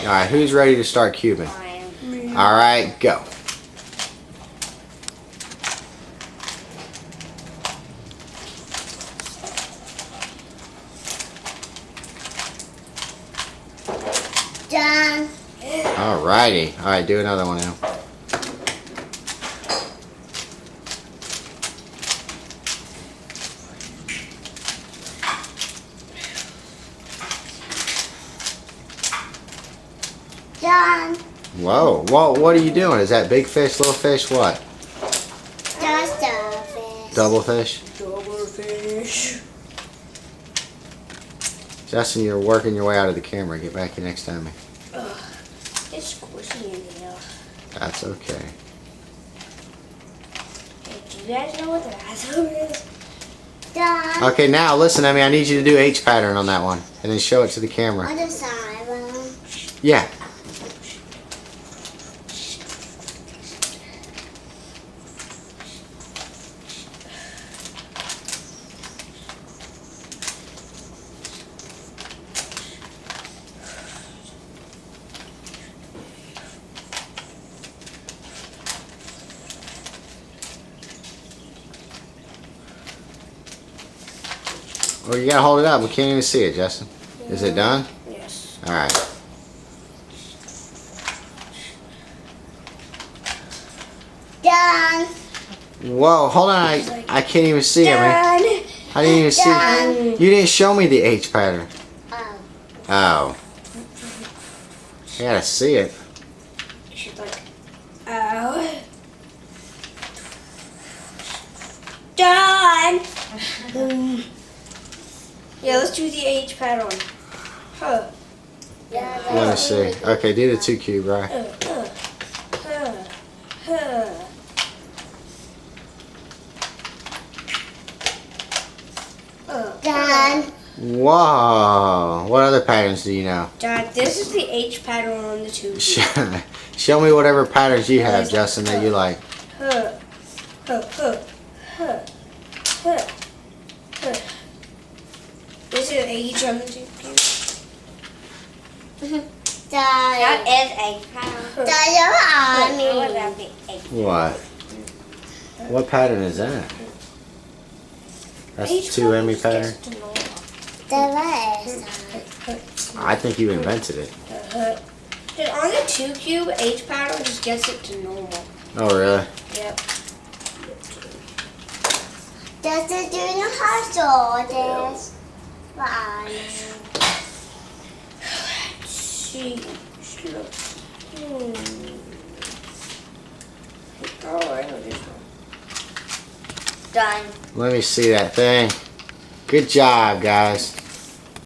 Alright, who's ready to start cubing? I am. Alright, go. Done. Alrighty. Alright, do another one now. Done. Whoa. Whoa, what are you doing? Is that big fish, little fish, what? Just a fish. Double fish? Double fish. Justin, you're working your way out of the camera. Get back here next time. Ugh, it's squishy in here. That's okay. Hey, do you guys know what the asshole is? Done. Okay, now listen to me. I need you to do H pattern on that one. And then show it to the camera. Other side. Yeah. Oh, you gotta hold it up. We can't even see it, Justin. Is it done? Yes. Alright. Done. Whoa, hold on. I can't even see it, man. Done. I didn't even see Done. it. You didn't show me the H pattern. Oh. Oh. I gotta see it. She's like, ow. Done. Yeah, let's do the H pattern. Huh. Let me see. Okay, do the 2 cube, right? Done. Whoa. What other patterns do you know? Dad, this is the H pattern on the tube. Show me whatever patterns you have, Justin, that you like. Huh. Huh. Huh. Huh. Huh. Huh. This is H on the tube. Done. is H pattern. Done. What? What pattern is that? That's the 2 Emmy pattern? I think you invented it. And on the 2 cube, H pattern just gets it to normal. Oh, really? Yep. Does it do the hustle? This. Fine. Let's see. Oh, I know this one. Done. Let me see that thing. Good job, guys.